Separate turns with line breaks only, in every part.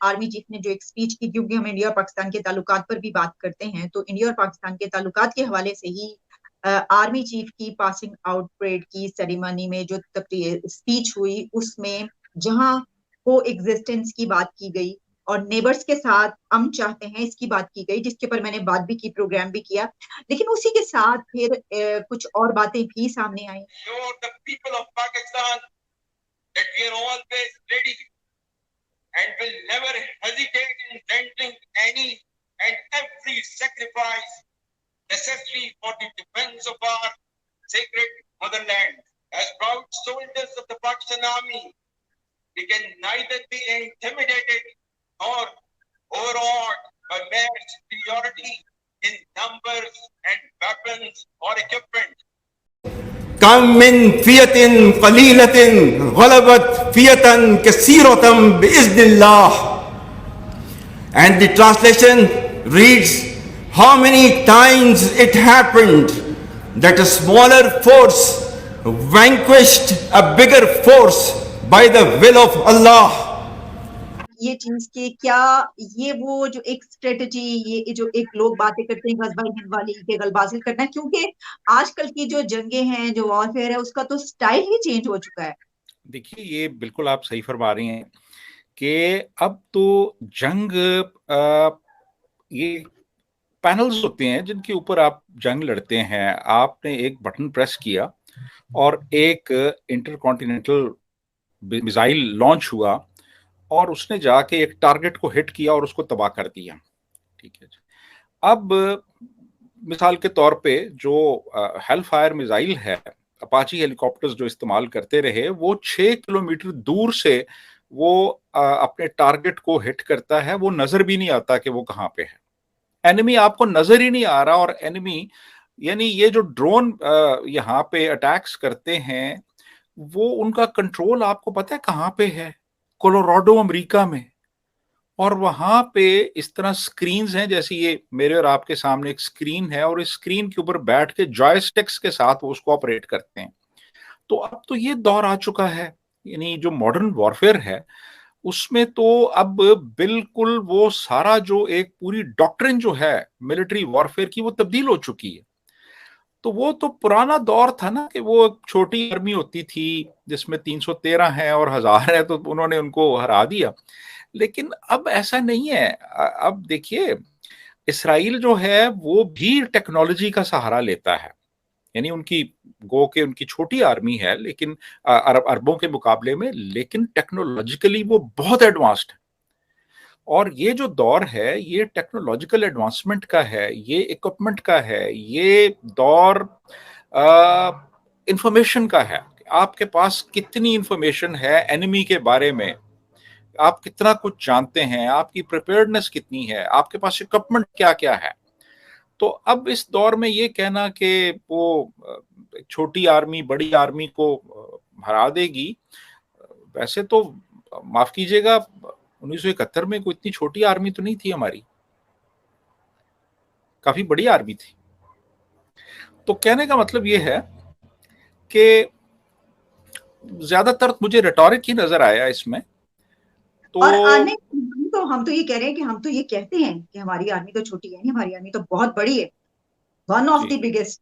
Army chief ने जो एक स्पीच की, क्योंकि हम इंडिया और पाकिस्तान के ताल्लुकात पर भी बात करते हैं, तो इंडिया और पाकिस्तान के ताल्लुकात के हवाले से ही आर्मी चीफ की पासिंग आउट परेड की सेरेमनी में जो स्पीच हुई, उसमें जहां को एग्जिस्टेंस की बात की गई और नेबर्स के साथ हम चाहते हैं इसकी बात की गई, जिसके ऊपर मैंने बात भी की, प्रोग्राम भी किया। लेकिन उसी के साथ फिर कुछ और बातें भी सामने आई।
And will never hesitate in rendering any and every sacrifice necessary for the defense of our sacred motherland. As proud soldiers of the Pakistan Army, we can neither be intimidated nor overawed by mere superiority in numbers and weapons or equipment.
कम मिन फियतिन कलीलतिन गलबत फियतन कसीरतम बिइज़्निल्लाह. And the translation reads, how many times it happened that a smaller force vanquished a bigger force by the will of Allah.
ये चीज के क्या, ये वो जो एक strategy, ये जो एक लोग बातें करते हैं गजबा हिंद वाली के गलबा हासिल करना, क्योंकि आजकल की जो जंगें हैं, जो वॉरफेयर है, उसका तो स्टाइल ही चेंज हो चुका है।
देखिए, ये बिल्कुल आप सही फरमा रही हैं कि अब तो जंग ये पैनल्स होते हैं जिनके ऊपर आप जंग लड़ते हैं। आपने एक बटन प्रेस किया और एक इंटरकॉन्टिनेंटल मिसाइल लॉन्च हुआ और उसने जाके एक टारगेट को हिट किया और उसको तबाह कर दिया। ठीक है जी। अब मिसाल के तौर पे जो हेल फायर मिसाइल है, अपाची हेलीकॉप्टर्स जो इस्तेमाल करते रहे, वो 6 किलोमीटर दूर से वो अपने टारगेट को हिट करता है। वो नजर भी नहीं आता कि वो कहाँ पे है। एनिमी आपको नजर ही नहीं आ रहा। और एनिमी यानी ये जो ड्रोन यहाँ पे अटैक्स करते हैं, वो उनका कंट्रोल आपको पता है कहाँ पे है? कोलोराडो अमेरिका में। और वहां पे इस तरह स्क्रीन्स हैं, जैसे ये मेरे और आपके सामने एक स्क्रीन है और इस स्क्रीन के ऊपर बैठ के जॉयस्टिक्स के साथ वो उसको ऑपरेट करते हैं। तो अब तो ये दौर आ चुका है, यानी जो मॉडर्न वॉरफेयर है उसमें तो अब बिल्कुल वो सारा जो एक पूरी डॉक्ट्रिन जो है मिलिट्री वॉरफेयर की, वो तब्दील हो चुकी है। तो वो तो पुराना दौर था ना कि वो छोटी आर्मी होती थी जिसमें 313 है और 1000 है, तो उन्होंने उनको हरा दिया। लेकिन अब ऐसा नहीं है। अब देखिए, इसराइल जो है वो भी टेक्नोलॉजी का सहारा लेता है। यानी उनकी उनकी छोटी आर्मी है, लेकिन अरबों के मुकाबले में, लेकिन टेक्नोलॉजिकली वो बहुत एडवांस्ड है। और ये जो दौर है ये टेक्नोलॉजिकल एडवांसमेंट का है, ये इक्विपमेंट का है, ये दौर इंफॉर्मेशन का है। आपके पास कितनी इंफॉर्मेशन है एनिमी के बारे में, आप कितना कुछ जानते हैं, आपकी प्रिपेयर्डनेस कितनी है, आपके पास इक्विपमेंट क्या क्या है। तो अब इस दौर में ये कहना कि वो छोटी आर्मी बड़ी आर्मी को हरा देगी, वैसे तो माफ कीजिएगा 1971 में कोई इतनी छोटी आर्मी तो नहीं थी हमारी, काफी बड़ी आर्मी थी। तो कहने का मतलब ये है कि ज्यादातर मुझे रेटोरिक ही नजर आया इसमें। तो
और आने तो हम तो ये कह रहे हैं कि हम तो ये कहते हैं कि हमारी आर्मी तो छोटी है नहीं, हमारी आर्मी तो बहुत बड़ी है, वन ऑफ द बिगेस्ट।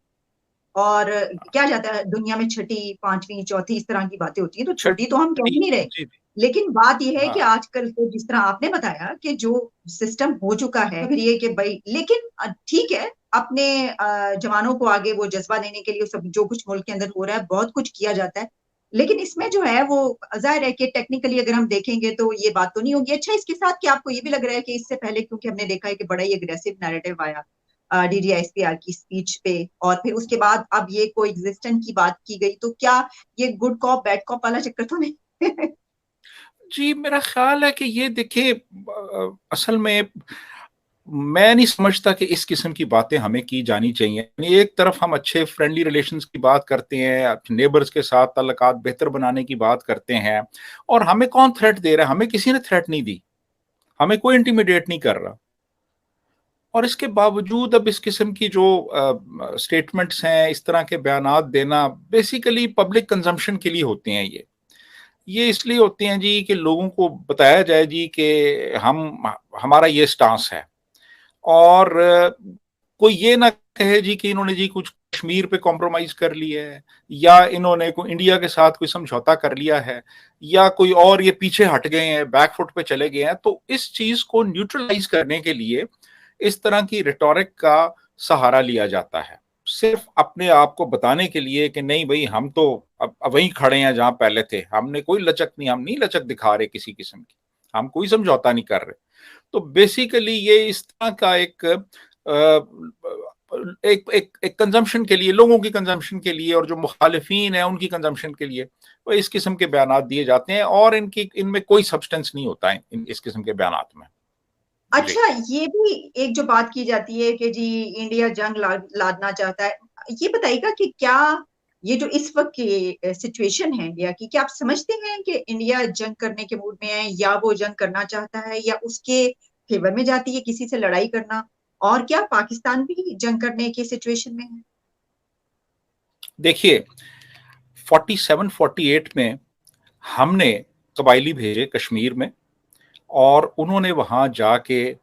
और क्या जाता है दुनिया में छठी, पांचवी, चौथी, इस तरह की बातें होती है, तो छोटी तो हम कह ही नहीं रहे। लेकिन बात यह है कि आजकल तो जिस तरह आपने बताया कि जो सिस्टम हो चुका है, फिर ये कि भाई, लेकिन ठीक है, अपने जवानों को आगे वो जज्बा देने के लिए सब जो कुछ मुल्क के अंदर हो रहा है, बहुत कुछ किया जाता है। लेकिन इसमें जो है वो जाहिर है कि टेक्निकली अगर हम देखेंगे तो ये बात तो नहीं होगी। अच्छा, इसके साथ क्या आपको ये भी लग रहा है कि इससे पहले, क्योंकि हमने देखा है कि बड़ा ही एग्रेसिव नैरेटिव आया DDISPR की स्पीच पे, और फिर उसके बाद अब ये को एग्जिस्टेंस की बात की गई, तो क्या ये गुड कॉप बैड कॉप वाला चक्कर तो नहीं?
जी, मेरा ख्याल है कि ये देखिए, असल में मैं नहीं समझता कि इस किस्म की बातें हमें की जानी चाहिए। एक तरफ हम अच्छे फ्रेंडली रिलेशंस की बात करते हैं, नेबर्स के साथ ताल्लुकात बेहतर बनाने की बात करते हैं, और हमें कौन थ्रेट दे रहा है? हमें किसी ने थ्रेट नहीं दी, हमें कोई इंटिमिडेट नहीं कर रहा। और इसके बावजूद अब इस किस्म की जो स्टेटमेंट्स हैं, इस तरह के बयानात देना, बेसिकली पब्लिक कंजम्पशन के लिए होते हैं ये। ये इसलिए होते हैं जी कि लोगों को बताया जाए जी कि हमारा ये स्टांस है, और कोई ये ना कहे जी कि इन्होंने जी कुछ कश्मीर पे कॉम्प्रोमाइज कर लिया है, या इन्होंने कोई इंडिया के साथ कोई समझौता कर लिया है, या कोई और ये पीछे हट गए हैं, बैकफुट पे चले गए हैं। तो इस चीज को न्यूट्रलाइज करने के लिए इस तरह की रिटोरिक का सहारा लिया जाता है, सिर्फ अपने आप को बताने के लिए कि नहीं भाई हम तो अब वहीं खड़े हैं जहां पहले थे, हमने कोई लचक नहीं, हम नहीं लचक दिखा रहे किसी किस्म की, हम कोई समझौता नहीं कर रहे। तो बेसिकली ये इस तरह का एक कंजम्पशन के लिए, लोगों की कंजम्पशन के लिए, और जो मुखालिफिन है उनकी कंजम्पशन के लिए वो इस किस्म के बयानात दिए जाते हैं, और इनमें कोई सब्सटेंस नहीं होता है इस किस्म के बयानात में।
अच्छा, ये भी एक जो बात की जाती है कि जी इंडिया जंग लादना चाहता है, ये बताइएगा कि क्या ये जो इस वक्त की सिचुएशन है इंडिया की, क्या आप समझते हैं कि इंडिया जंग करने के मूड में है, या वो जंग करना चाहता है, या उसके फेवर में जाती है किसी से लड़ाई करना, और क्या पाकिस्तान भी जंग करने की सिचुएशन में है?
देखिए 47-48 में हमने कबायली भेजे कश्मीर में, और उन्होंने वहां जाके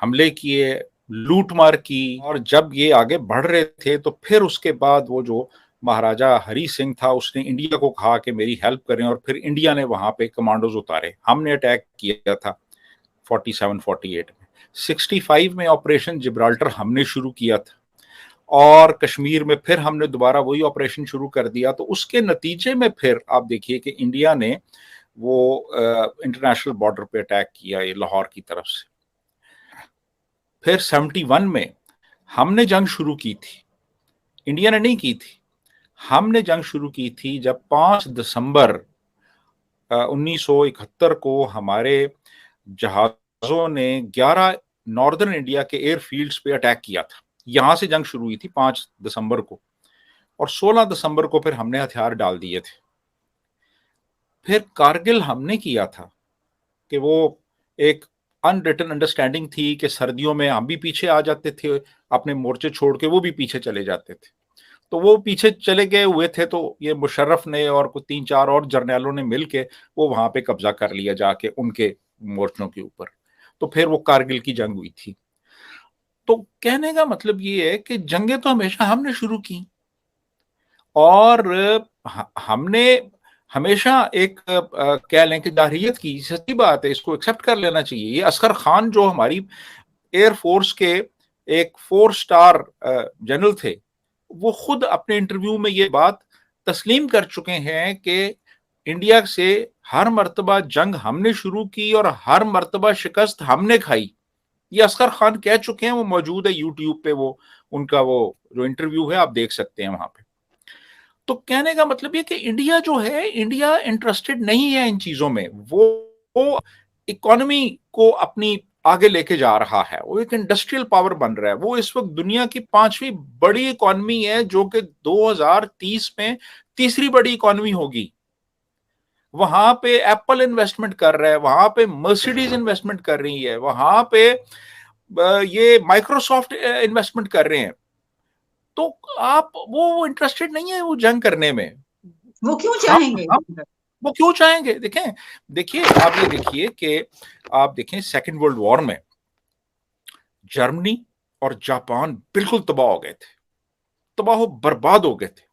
हमले किए, लूटमार की, और जब ये आगे बढ़ रहे थे तो फिर उसके बाद वो जो महाराजा हरी सिंह था उसने इंडिया को कहा कि मेरी हेल्प करें, और फिर इंडिया ने वहां पे कमांडोज उतारे, हमने अटैक किया था 47-48 में। 65 में ऑपरेशन जिब्राल्टर हमने शुरू किया था, और कश्मीर में फिर हमने दोबारा वही ऑपरेशन शुरू कर दिया। तो उसके नतीजे में फिर आप देखिए कि इंडिया ने वो इंटरनेशनल बॉर्डर पे अटैक किया, ये लाहौर की तरफ से। फिर 71 में हमने जंग शुरू की थी, इंडिया ने नहीं की थी, हमने जंग शुरू की थी जब 5 दिसंबर 1971 को हमारे जहाजों ने 11 नॉर्दर्न इंडिया के एयरफील्ड्स पे अटैक किया था। यहां से जंग शुरू हुई थी 5 दिसंबर को, और 16 दिसंबर को फिर हमने हथियार डाल दिए थे। फिर कारगिल हमने किया था कि वो एक अनरिटन अंडरस्टैंडिंग थी कि सर्दियों में हम भी पीछे आ जाते थे, अपने मोर्चे छोड़ के वो भी पीछे चले जाते थे। तो वो पीछे चले गए हुए थे, तो ये मुशर्रफ ने और कुछ 3-4 और जर्नैलों ने मिलके वो वहां पे कब्जा कर लिया जाके उनके मोर्चों के ऊपर। तो फिर वो कारगिल की जंग हुई थी। तो कहने का मतलब ये है कि जंगें तो हमेशा हमने शुरू की, और हमने हमेशा एक कह लें कि जारहियत की, सच्ची बात है, इसको एक्सेप्ट कर लेना चाहिए। ये असगर खान जो हमारी एयरफोर्स के एक 4 स्टार जनरल थे, वो खुद अपने इंटरव्यू में ये बात तस्लीम कर चुके हैं कि इंडिया से हर मर्तबा जंग हमने शुरू की और हर मर्तबा शिकस्त हमने खाई। ये असगर खान कह चुके हैं, वो मौजूद है यूट्यूब पे, वो उनका वो जो इंटरव्यू है आप देख सकते हैं वहां पे। तो कहने का मतलब ये कि इंडिया जो है, इंडिया इंटरेस्टेड नहीं है इन चीजों में। वो इकोनॉमी को अपनी आगे लेके जा रहा है, वो एक इंडस्ट्रियल पावर बन रहा है। वो इस वक्त दुनिया की 5वीं बड़ी इकोनॉमी है, जो कि 2030 में तीसरी बड़ी इकोनॉमी होगी। वहां पे एप्पल इन्वेस्टमेंट कर रहा है, वहां पे मर्सिडीज इन्वेस्टमेंट कर रही है, वहां पे ये माइक्रोसॉफ्ट इन्वेस्टमेंट कर रहे हैं। तो आप वो इंटरेस्टेड नहीं है वो जंग करने में।
वो क्यों
हम
चाहेंगे?
वो क्यों चाहेंगे? देखिए आप ये देखिए कि आप देखें सेकेंड वर्ल्ड वॉर में जर्मनी और जापान बिल्कुल तबाह हो गए थे, तबाह हो बर्बाद हो गए थे,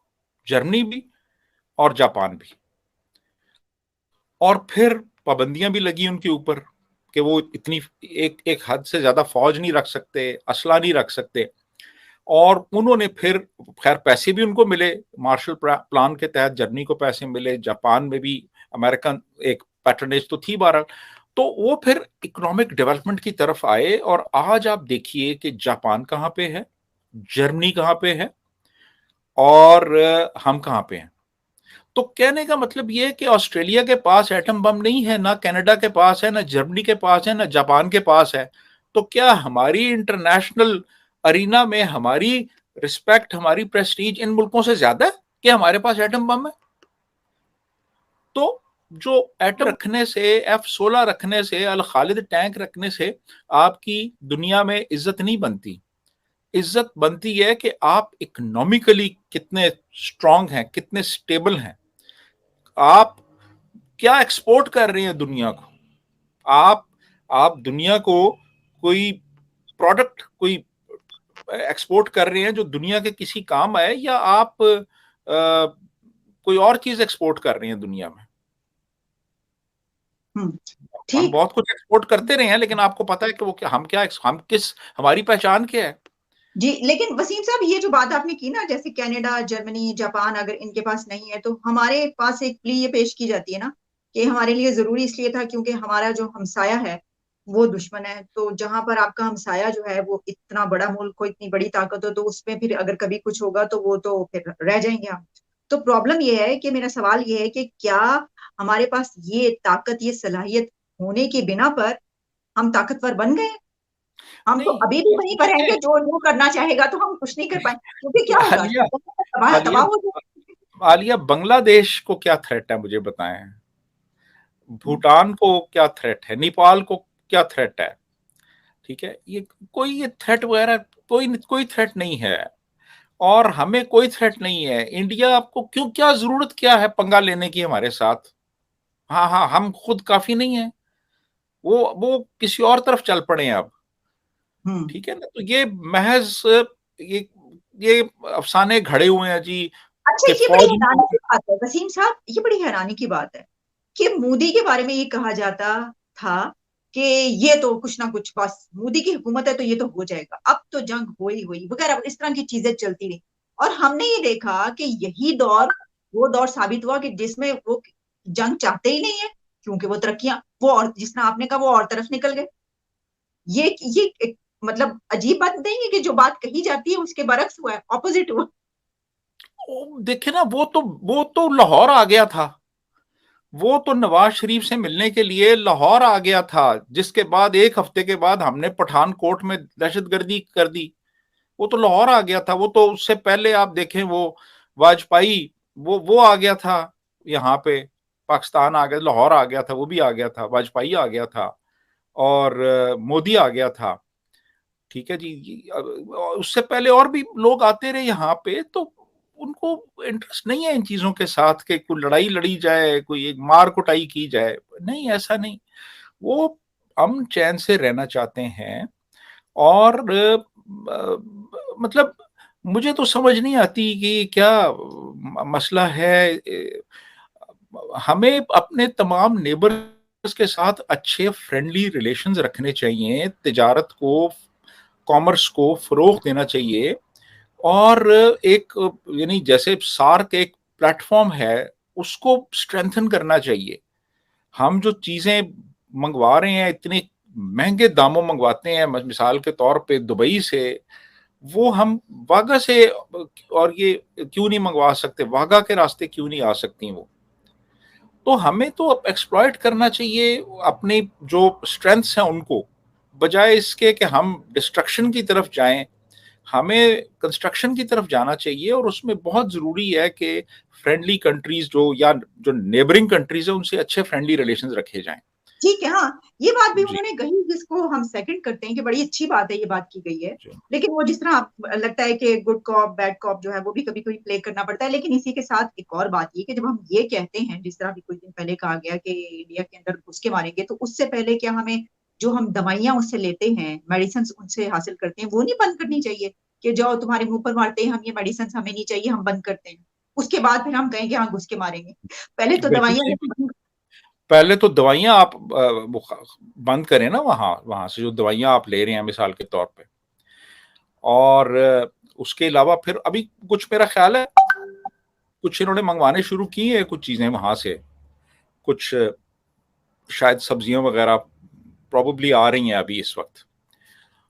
जर्मनी भी और जापान भी। और फिर पाबंदियां भी लगी उनके ऊपर कि वो इतनी एक एक हद से ज्यादा फौज नहीं रख सकते, असला नहीं रख सकते। और उन्होंने फिर खैर पैसे भी उनको मिले, मार्शल प्लान के तहत जर्मनी को पैसे मिले, जापान में भी अमेरिकन एक पैटर्नेज तो थी बहरहाल। तो वो फिर इकोनॉमिक डेवलपमेंट की तरफ आए, और आज आप देखिए कि जापान कहाँ पे है, जर्मनी कहाँ पे है, और हम कहाँ पे हैं। तो कहने का मतलब ये है कि ऑस्ट्रेलिया के पास एटम बम नहीं है, ना कनाडा के पास है, ना जर्मनी के पास है, ना जापान के पास है। तो क्या हमारी इंटरनेशनल अरीना में हमारी रिस्पेक्ट, हमारी प्रेस्टीज इन मुल्कों से ज्यादा है कि हमारे पास एटम बम है? तो जो एटम रखने से, F-16 रखने से, अल खालिद टैंक रखने से आपकी दुनिया में इज्जत नहीं बनती। इज्जत बनती है कि आप इकोनॉमिकली कितने स्ट्रांग हैं, कितने स्टेबल हैं। आप क्या एक्सपोर्ट कर रहे हैं दुनिया को? आप दुनिया को कोई प्रोडक्ट कोई एक्सपोर्ट कर रहे हैं जो दुनिया के किसी काम आए, या आप कोई और चीज एक्सपोर्ट कर रहे हैं दुनिया में? हम
ठीक।
बहुत कुछ एक्सपोर्ट करते रहे हैं, लेकिन आपको पता है कि वो क्या, हम किस, हमारी पहचान क्या है?
जी, लेकिन वसीम साहब ये जो बात आपने की ना, जैसे कनाडा, जर्मनी, जापान अगर इनके पास नहीं है तो हमारे पास एक प्ली ये पेश की जाती है ना कि हमारे लिए जरूरी इसलिए था क्योंकि हमारा जो हमसाया है वो दुश्मन है। तो जहां पर आपका हमसाया जो है वो इतना बड़ा मुल्क हो, इतनी बड़ी ताकत हो, तो उसमें फिर अगर कभी कुछ होगा तो वो तो फिर रह जाएंगे हम। तो प्रॉब्लम ये है कि मेरा सवाल ये है कि क्या हमारे पास ये ताकत, ये सलाहियत होने के बिना पर हम ताकतवर बन गए? हम तो
नहीं,
अभी भी वहीं पर हैं कि
देखिए
जो जो करना चाहेगा तो हम कुछ नहीं कर पाए, क्योंकि क्या होगा,
आलिया
तबाह
आलिया
तबाह हो जाए।
आलिया, बांग्लादेश को क्या थ्रेट है मुझे बताएं? भूटान को क्या थ्रेट है? नेपाल को क्या थ्रेट है? ठीक है, ये थ्रेट वगैरह कोई कोई थ्रेट नहीं है, और हमें कोई थ्रेट नहीं है। इंडिया आपको क्यों, क्या जरूरत क्या है पंगा लेने की हमारे साथ? हाँ हाँ, हम खुद काफी नहीं है, वो किसी और तरफ चल पड़े हैं अब।
हम्म।
ठीक है ना, तो ये महज ये ये अफसाने घड़े हुए हैं जी
अच्छा,
कि
ये बड़ी
फौज
हैरानी
में।
की बात है वसीम साहब, ये बड़ी हैरानी की बात है कि मोदी के बारे में ये कहा जाता था कि ये तो कुछ ना कुछ, बस मोदी की हुकूमत है तो ये तो हो जाएगा, अब तो जंग हो ही हुई वगैरह, इस तरह की चीजें चलती रही। और हमने ये देखा कि यही दौर वो दौर साबित हुआ कि जिसमें वो जंग चाहते ही नहीं है, क्योंकि वो तरक्कियां, वो और जिस तरह आपने कहा वो और तरफ निकल गए। ये एक, मतलब अजीब बात नहीं है कि जो बात कही जाती है उसके बरक्स हुआ है, ऑपोजिट हुआ।
देखे ना, वो तो लाहौर आ गया था, वो तो नवाज शरीफ से मिलने के लिए लाहौर आ गया था, जिसके बाद एक हफ्ते के बाद हमने पठानकोट में दहशतगर्दी कर दी। वो तो लाहौर आ गया था। वो तो उससे पहले आप देखें, वो वाजपेयी, वो आ गया था यहाँ पे, पाकिस्तान आ गया, लाहौर आ गया था, वो भी आ गया था, वाजपेयी आ गया था, और मोदी आ गया था। ठीक है जी, उससे पहले और भी लोग आते रहे यहाँ पे, तो उनको इंटरेस्ट नहीं है इन चीजों के साथ कि कोई लड़ाई लड़ी जाए, कोई एक मार कुटाई की जाए। नहीं, ऐसा नहीं। वो अमन चैन से रहना चाहते हैं। और मतलब मुझे तो समझ नहीं आती कि क्या मसला है। हमें अपने तमाम नेबर्स के साथ अच्छे फ्रेंडली रिलेशंस रखने चाहिए, तिजारत को, कॉमर्स को फरोग देना चाहिए। और एक, यानी जैसे सार्क एक प्लेटफॉर्म है, उसको स्ट्रेंथन करना चाहिए। हम जो चीजें मंगवा रहे हैं, इतने महंगे दामों मंगवाते हैं, मिसाल के तौर पे दुबई से, वो हम वागा से और ये क्यों नहीं मंगवा सकते? वागा के रास्ते क्यों नहीं आ सकती वो? तो हमें तो एक्सप्लॉइट करना चाहिए अपनी जो स्ट्रेंथ्स हैं उनको, बजाय इसके कि हम डिस्ट्रक्शन की तरफ जाएं। हमें कंस्ट्रक्शन की तरफ जाना चाहिए, और उसमें बहुत जरूरी है कि फ्रेंडली कंट्रीज जो, या जो नेबरिंग कंट्रीज है, उनसे अच्छे फ्रेंडली रिलेशंस रखे जाएं।
ठीक है, हाँ, ये बात भी
जी
उन्होंने कही जिसको हम सेकंड करते हैं कि बड़ी अच्छी बात है, ये बात की गई है।
जी
लेकिन वो जिस तरह आप लगता है कि गुड कॉप बैड कॉप जो है वो भी कभी कभी प्ले करना पड़ता है। लेकिन इसी के साथ एक और बात ये कि जब हम ये कहते हैं, जिस तरह भी कुछ दिन पहले कहा गया कि इंडिया के अंदर घुस के मारेंगे, तो उससे पहले क्या हमें जो हम दवाइयां उससे लेते हैं, मेडिसिन उनसे हासिल करते हैं, वो नहीं बंद करनी चाहिए कि जाओ तुम्हारे मुंह पर मारते हैं हम, ये मेडिसिन हमें नहीं चाहिए, हम बंद करते हैं। उसके बाद फिर हम कहेंगे हाँ घुस के मारेंगे। पहले तो
बिल्कुल
दवाइयां
सही।
लेना बंद।
पहले तो दवाइयां आप बंद करें ना, वहां वहां से जो दवाइयां आप ले रहे हैं मिसाल के तौर पे। और उसके अलावा फिर अभी कुछ, मेरा ख्याल है कुछ इन्होंने मंगवाने शुरू की है कुछ चीजें वहां से, कुछ शायद सब्जियां वगैरह प्रोबेबली आ रही हैं अभी इस वक्त।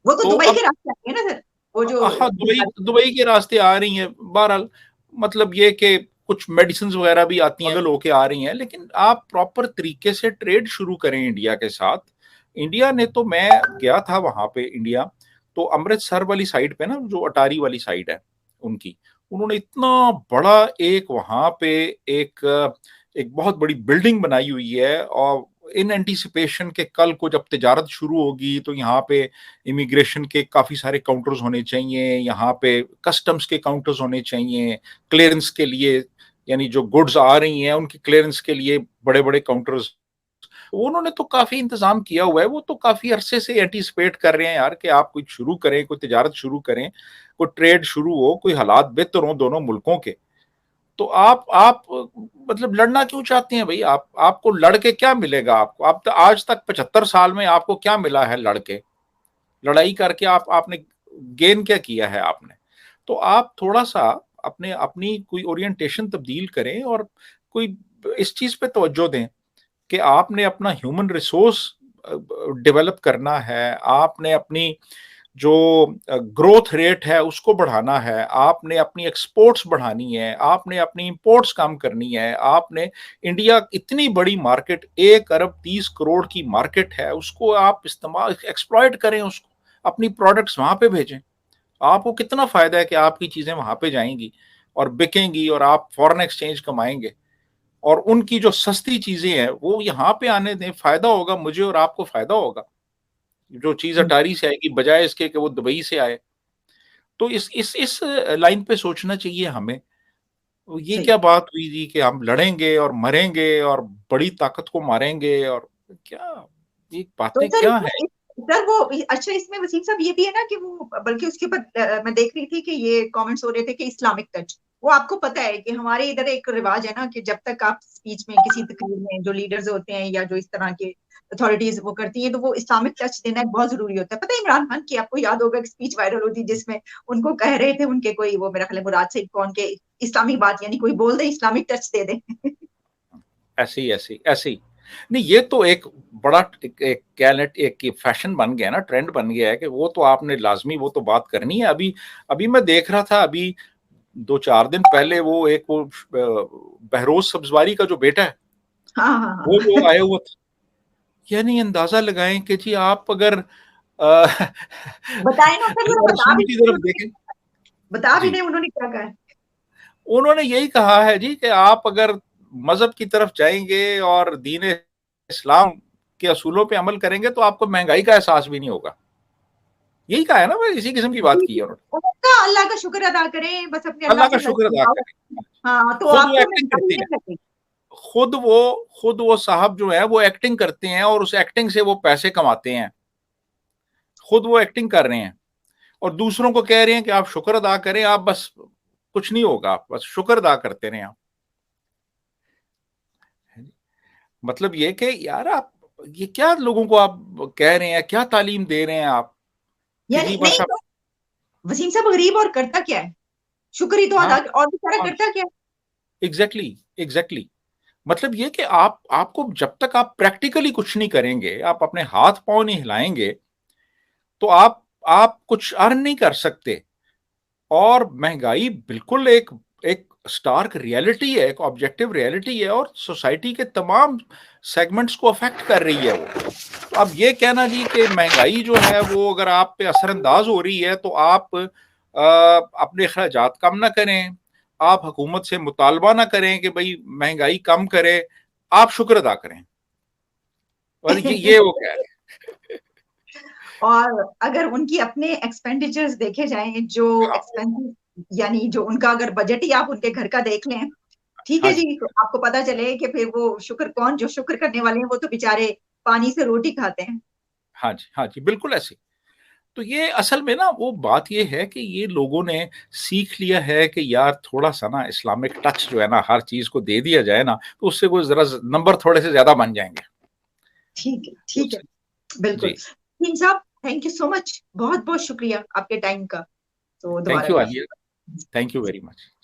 वो तो
तो
दुबई
अब
के रास्ते आते हैं ना सर, वो जो
हाँ, दुबई दुबई के रास्ते आ रही हैं बहरहाल। मतलब ये कि कुछ मेडिसिन वगैरह भी आती हैं, होके आ रही हैं, लेकिन आप प्रॉपर तरीके से ट्रेड शुरू करें इंडिया के साथ। इंडिया ने तो, मैं गया था वहां पे इंडिया, तो अमृतसर वाली साइड पे ना, जो अटारी वाली साइड है उनकी, उन्होंने इतना बड़ा एक वहां पे एक एक बहुत बड़ी बिल्डिंग बनाई हुई है, और इन एंटीसिपेशन के कल को जब तिजारत शुरू होगी तो यहाँ पे इमिग्रेशन के काफी सारे काउंटर्स होने चाहिए, यहाँ पे कस्टम्स के काउंटर्स होने चाहिए, क्लियरेंस के लिए यानी जो गुड्स आ रही हैं उनकी क्लियरेंस के लिए बड़े बड़े काउंटर्स, उन्होंने तो काफी इंतजाम किया हुआ है। वो तो काफी अरसे से एंटीसिपेट कर रहे हैं यार कि आप कुछ शुरू करें, कोई तिजारत शुरू करें, कोई ट्रेड शुरू हो, कोई हालात बेहतर हो दोनों मुल्कों के। तो आप मतलब लड़ना क्यों चाहते हैं भाई? आपको लड़ के क्या मिलेगा? आपको आप आज तक 75 साल में आपको क्या मिला है लड़ के? लड़ाई करके आपने गेन क्या किया है आपने? तो आप थोड़ा सा अपनी कोई ओरिएंटेशन तब्दील करें और कोई इस चीज पे तवज्जो दें कि आपने अपना ह्यूमन रिसोर्स डेवलप करना है, आपने अपनी जो ग्रोथ रेट है उसको बढ़ाना है, आपने अपनी एक्सपोर्ट्स बढ़ानी है, आपने अपनी इंपोर्ट्स कम करनी है, आपने इंडिया इतनी बड़ी मार्केट 1 अरब 30 करोड़ की मार्केट है, उसको आप इस्तेमाल एक्सप्लॉइट करें, उसको अपनी प्रोडक्ट्स वहां पे भेजें। आपको कितना फायदा है कि आपकी चीजें वहां पे जाएंगी और बिकेंगी और आप फॉरेन एक्सचेंज कमाएंगे, और उनकी जो सस्ती चीजें हैं वो यहाँ पे आने दें, फायदा होगा मुझे और आपको फायदा होगा। जो चीज अटारी से आएगी बजाय इसके कि वो दुबई से आए। तो इस लाइन पे सोचना चाहिए हमें। ये
सही।
क्या बात हुई जी कि हम लड़ेंगे और मरेंगे और बड़ी ताकत को मारेंगे, और क्या ये
तो
बातें
सर
क्या है?
सर वो अच्छा, इसमें वसीम साहब ये भी है ना कि वो, बल्कि उसके ऊपर मैं देख रही थी कि ये कमेंट्स हो रहे थे कि इस्लामिक टच, वो आपको पता है कि हमारे इधर एक रिवाज है ना कि जब तक आप स्पीच में किसी तकरीर में जो लीडर्स होते हैं या जो इस तरह के अथॉरिटीज वो करती हैं, तो वो इस्लामिक टच देना बहुत जरूरी होता है। पता है इमरान खान की, आपको याद होगा, एक स्पीच वायरल हुई थी जिसमें उनको कह रहे थे उनके कोई, वो मेरा ख्याल है मुराद सईद कौन के, इस्लामिक बात यानी कोई बोल दे इस्लामिक टच दे दे।
ऐसे ही ऐसे ही ऐसे ही। नहीं, ये तो एक बड़ा एक कैलेट एक फैशन बन गया ना, ट्रेंड बन गया है कि वो तो आपने लाजमी वो तो बात करनी है। अभी अभी मैं देख रहा था, अभी 2-4 दिन पहले वो एक वो बहरोज सब्जवारी का जो बेटा है
हाँ हाँ
वो
हाँ।
आया हुआ था। यानी अंदाजा लगाएं कि जी आप अगर
बताए ना सर, जरा
अल्लाह
बता
रसूल
भी
की
नहीं
तरफ
उन्होंने,
देखें।
बता भी
जी,
नहीं उन्होंने क्या कहा है।
उन्होंने यही कहा है जी कि आप अगर मजहब की तरफ जाएंगे और दीन इस्लाम के असूलों पे अमल करेंगे तो आपको महंगाई का एहसास भी नहीं होगा। यही कहा है ना, मैं इसी किस्म की बात
जी
की
जी।
है उन्होंने।
उनका अल्लाह का शुक्र अदा करें, बस अपने अल्लाह
अल्लाह का
से
शुक्र अदा
लगाओ।
करें।
हाँ, तो
खुद वो
आपको
एक्टिंग
महंगाई
करते हैं,
नहीं लगेगी।
खुद वो खुद वो साहब जो है वो एक्टिंग करते हैं और उस एक्टिंग से वो पैसे कमाते हैं। खुद वो एक्टिंग कर रहे हैं और दूसरों को कह रहे हैं कि आप शुक्र अदा करें, आप बस कुछ नहीं होगा, आप बस शुक्र अदा करते रहें आप। मतलब ये कि यार आप ये क्या लोगों को आप कह रहे हैं, क्या तालीम दे रहे हैं आप कि
यानी
जी बस
नहीं
आप।
तो वसीम साहब गरीब और करता क्या है? शुक्र ही तो
हाँ
अदा, और बेचारा
हाँ,
करता क्या है?
Exactly exactly. मतलब ये कि आपको जब तक आप प्रैक्टिकली कुछ नहीं करेंगे, आप अपने हाथ पांव नहीं हिलाएंगे, तो आप कुछ अर्न नहीं कर सकते। और महंगाई बिल्कुल एक एक स्टार्क रियलिटी है, एक ऑब्जेक्टिव रियलिटी है और सोसाइटी के तमाम सेगमेंट्स को अफेक्ट कर रही है वो। तो अब ये कहना जी कि महंगाई जो है वो अगर आप पे असरअंदाज हो रही है तो आप अपने अखराजात कम ना करें, आप हुकूमत से मुतालबा ना करें कि भाई महंगाई कम करे, आप शुक्र अदा करें। और ये वो कह रहे हैं।
और अगर उनकी अपने एक्सपेंडिचर्स देखे जाएं, जो
हाँ
एक्सपेंसिव, यानी जो उनका अगर बजट ही आप उनके घर का देख लें, ठीक
हाँ
है
जी,
जी, तो आपको पता चले कि फिर वो शुक्र कौन, जो शुक्र करने वाले हैं वो तो बेचारे पानी से रोटी खाते हैं।
हाँ जी, हाँ जी, बिल्कुल ऐसे। तो ये असल में ना वो बात ये है कि ये लोगों ने सीख लिया है कि यार थोड़ा सा ना इस्लामिक टच जो है ना हर चीज को दे दिया जाए ना, तो उससे कोई जरा नंबर थोड़े से ज्यादा बन जाएंगे।
ठीक है,
तो
ठीक है, बिल्कुल।
जी,
तीन साहब, थैंक यू सो मच, बहुत बहुत शुक्रिया आपके टाइम का। तो
थैंक
दोबारा
यू
करें।
Alia, thank you very much.